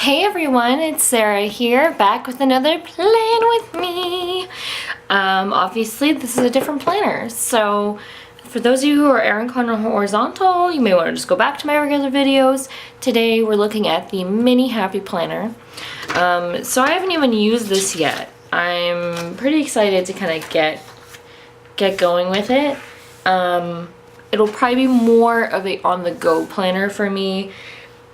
Hey everyone, it's Sarah here, back with another plan with me. Obviously this is a different planner, so for those of you who are Erin Condren Horizontal, you may want to just go back to my regular videos. Today we're looking at the mini happy planner. So I haven't even used this yet. I'm pretty excited to kind of get going with it. It'll probably be more of a on-the-go planner for me.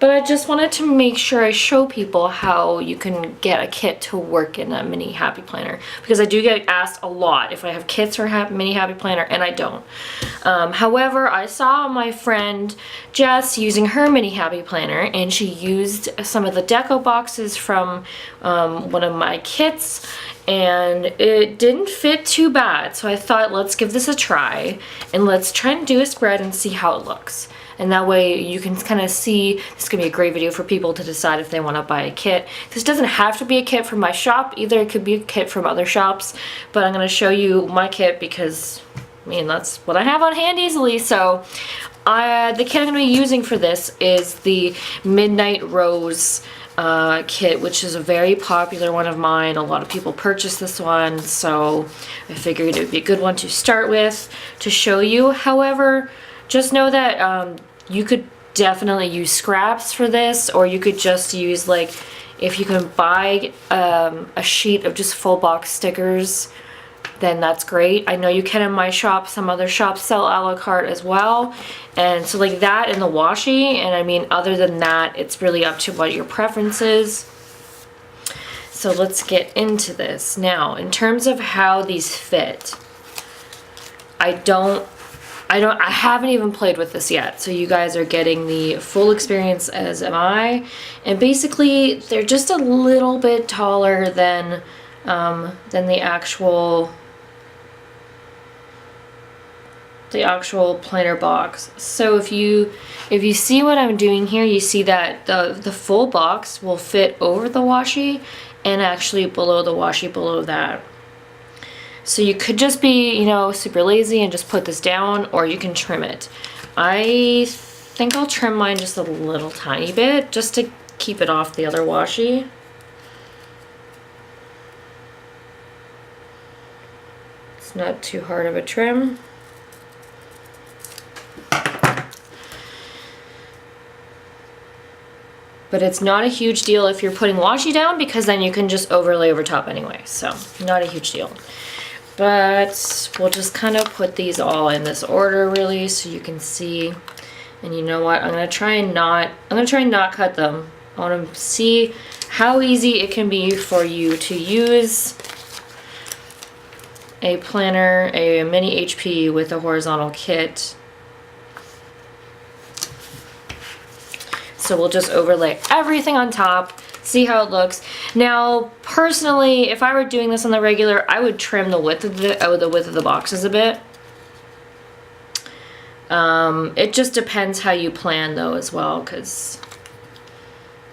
But I just wanted to make sure I show people how you can get a kit to work in a mini happy planner, because I do get asked a lot if I have kits for mini happy planner, and I don't. However, I saw my friend Jess using her mini happy planner, and she used some of the deco boxes from one of my kits, and it didn't fit too bad. So I thought, let's give this a try and let's try and do a spread and see how it looks. And that way you can kind of see, this could be a great video for people to decide if they want to buy a kit. This doesn't have to be a kit from my shop either, it could be a kit from other shops, but I'm going to show you my kit because, I mean, that's what I have on hand easily. So the kit I'm going to be using for this is the Midnight Rose kit, which is a very popular one of mine. A lot of people purchase this one, so I figured it would be a good one to start with to show you. However, just know that you could definitely use scraps for this, or you could just use, like, if you can buy a sheet of just full box stickers, then that's great. I know you can in my shop. Some other shops sell a la carte as well. And so like that and the washi, and I mean, other than that, it's really up to what your preference is. So let's get into this. Now, in terms of how these fit, I haven't even played with this yet, so you guys are getting the full experience, as am I. And basically, they're just a little bit taller than the actual planner box. So if you see what I'm doing here, you see that the full box will fit over the washi and actually below the washi below that. So you could just be, you know, super lazy and just put this down, or you can trim it. I think I'll trim mine just a little tiny bit, just to keep it off the other washi. It's not too hard of a trim. But it's not a huge deal if you're putting washi down, because then you can just overlay over top anyway, so not a huge deal. But we'll just kind of put these all in this order, really, so you can see. And you know what? I'm gonna try and not cut them. I want to see how easy it can be for you to use a planner, a mini HP with a horizontal kit. So we'll just overlay everything on top, see how it looks. Now, personally, if I were doing this on the regular, I would trim the width of the boxes a bit. It just depends how you plan, though, as well, because,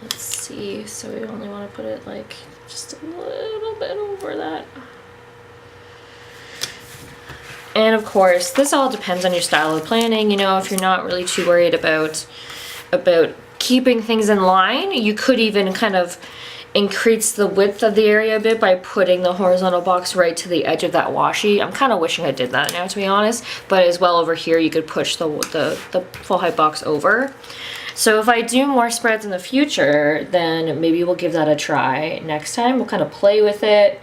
let's see, so we only want to put it, like, just a little bit over that. And, of course, this all depends on your style of planning. You know, if you're not really too worried about keeping things in line, you could even kind of increase the width of the area a bit by putting the horizontal box right to the edge of that washi. I'm kind of wishing I did that now, to be honest, but as well over here you could push the full height box over. So if I do more spreads in the future, then maybe we'll give that a try next time. We'll kind of play with it,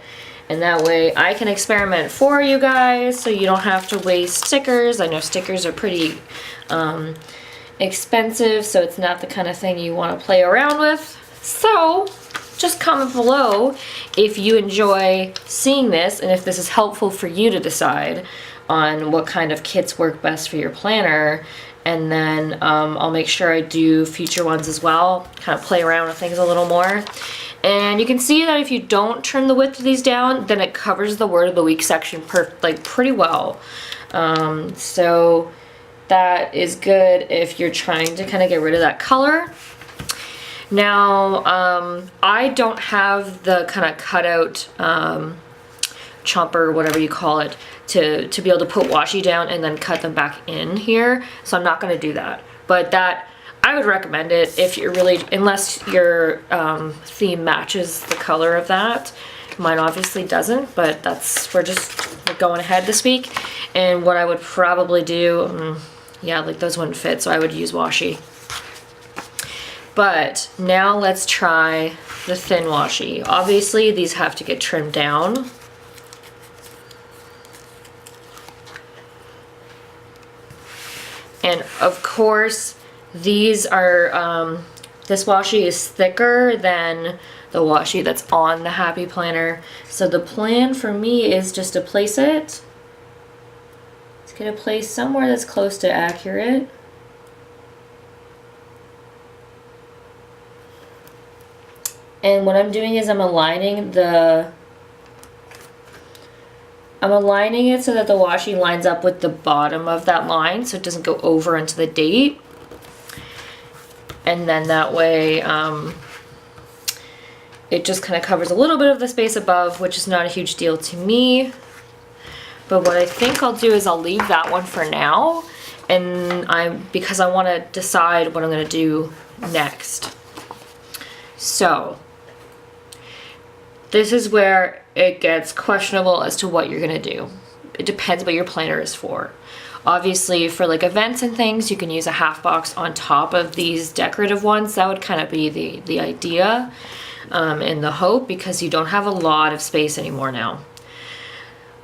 and that way I can experiment for you guys, so you don't have to waste stickers. I know stickers are pretty expensive, so it's not the kind of thing you want to play around with. So just comment below if you enjoy seeing this, and if this is helpful for you to decide on what kind of kits work best for your planner. And then I'll make sure I do future ones as well, kind of play around with things a little more. And you can see that if you don't trim the width of these down, then it covers the word of the week section pretty well. So that is good if you're trying to kind of get rid of that color. Now, I don't have the kind of cutout chomper, whatever you call it, to be able to put washi down and then cut them back in here. So I'm not going to do that. But that, I would recommend it if you're really, unless your theme matches the color of that. Mine obviously doesn't, but we're going ahead this week. And what I would probably do, yeah, like those wouldn't fit, so I would use washi. But now let's try the thin washi. Obviously these have to get trimmed down. And of course, these are, this washi is thicker than the washi that's on the Happy Planner. So the plan for me is just to place it. It's gonna place somewhere that's close to accurate. And what I'm doing is I'm aligning it so that the washi lines up with the bottom of that line so it doesn't go over into the date. And then that way it just kind of covers a little bit of the space above, which is not a huge deal to me. But what I think I'll do is I'll leave that one for now, and because I want to decide what I'm going to do next. So this is where it gets questionable as to what you're going to do. It depends what your planner is for. Obviously for like events and things, you can use a half box on top of these decorative ones. That would kind of be the idea and the hope, because you don't have a lot of space anymore now.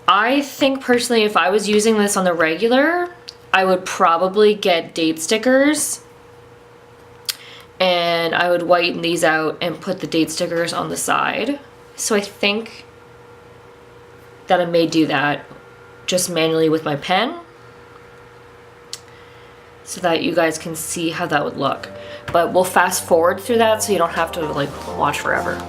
I think personally, if I was using this on the regular, I would probably get date stickers and I would whiten these out and put the date stickers on the side. So I think that I may do that just manually with my pen, so that you guys can see how that would look. But we'll fast forward through that so you don't have to like watch forever.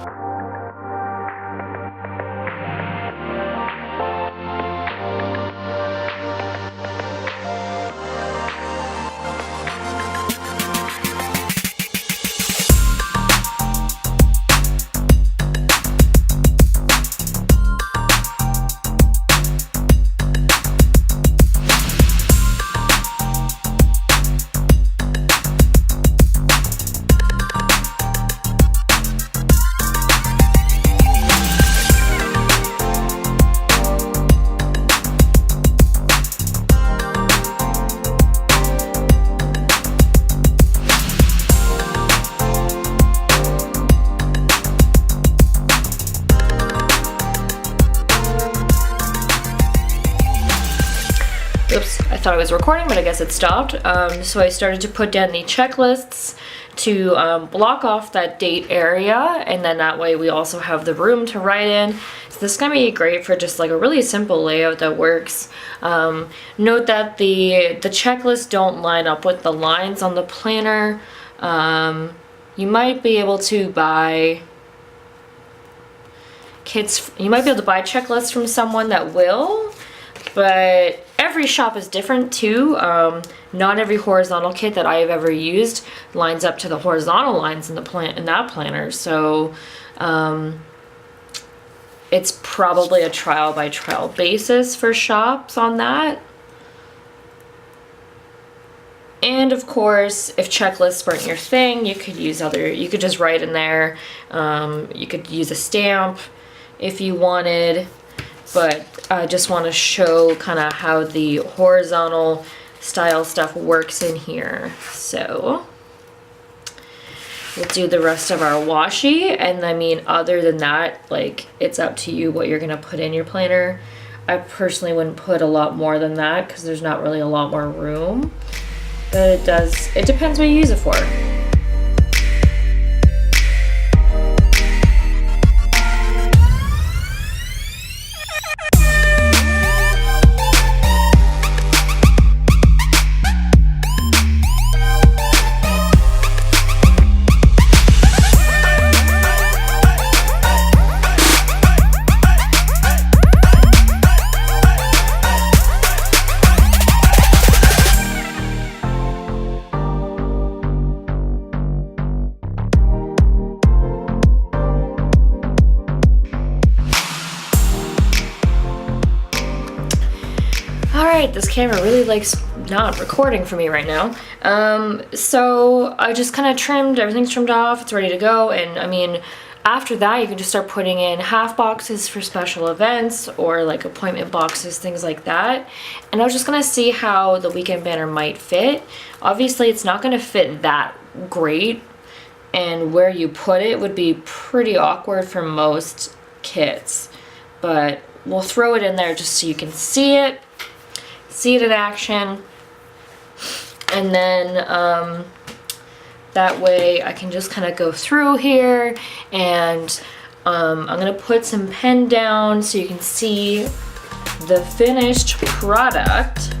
Oops, I thought I was recording, but I guess it stopped. So I started to put down the checklists to block off that date area, and then that way we also have the room to write in. So this is gonna be great for just like a really simple layout that works. Note that the checklists don't line up with the lines on the planner. You might be able to buy kits, you might be able to buy checklists from someone that will, but every shop is different too. Not every horizontal kit that I have ever used lines up to the horizontal lines in that planner. So it's probably a trial by trial basis for shops on that. And of course, if checklists weren't your thing, you could just write in there. You could use a stamp if you wanted. But I just want to show kind of how the horizontal style stuff works in here. So we'll do the rest of our washi, and I mean, other than that, like, it's up to you what you're gonna put in your planner. I personally wouldn't put a lot more than that because there's not really a lot more room, but it depends what you use it for. Alright, this camera really likes not recording for me right now. So I just kind of trimmed, everything's trimmed off, it's ready to go. And I mean, after that, you can just start putting in half boxes for special events or like appointment boxes, things like that. And I was just gonna see how the weekend banner might fit. Obviously, it's not gonna fit that great, and where you put it would be pretty awkward for most kits. But we'll throw it in there just so you can see it in action. And then that way I can just kind of go through here, and I'm gonna put some pen down so you can see the finished product.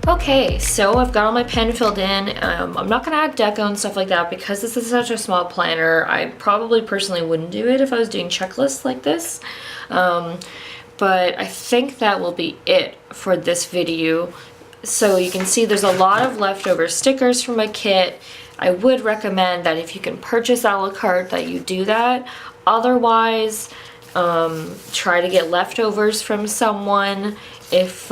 Okay, so I've got all my pen filled in. I'm not gonna add deco and stuff like that because this is such a small planner. I probably personally wouldn't do it if I was doing checklists like this. But I think that will be it for this video. So you can see there's a lot of leftover stickers from my kit. I would recommend that if you can purchase a la carte that you do that. Otherwise, try to get leftovers from someone. If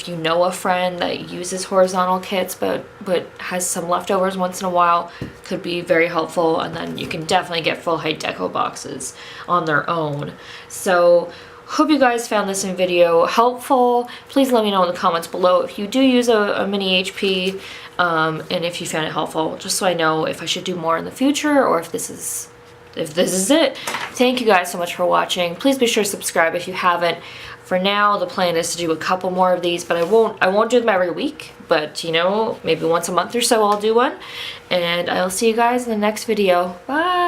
you know a friend that uses horizontal kits but has some leftovers once in a while, could be very helpful. And then you can definitely get full height deco boxes on their own. So hope you guys found this video helpful. Please let me know in the comments below if you do use a mini HP, and if you found it helpful, just so I know if I should do more in the future or if this is it. Thank you guys so much for watching. Please be sure to subscribe if you haven't. For now, the plan is to do a couple more of these, but I won't do them every week, but you know, maybe once a month or so I'll do one. And I'll see you guys in the next video. Bye!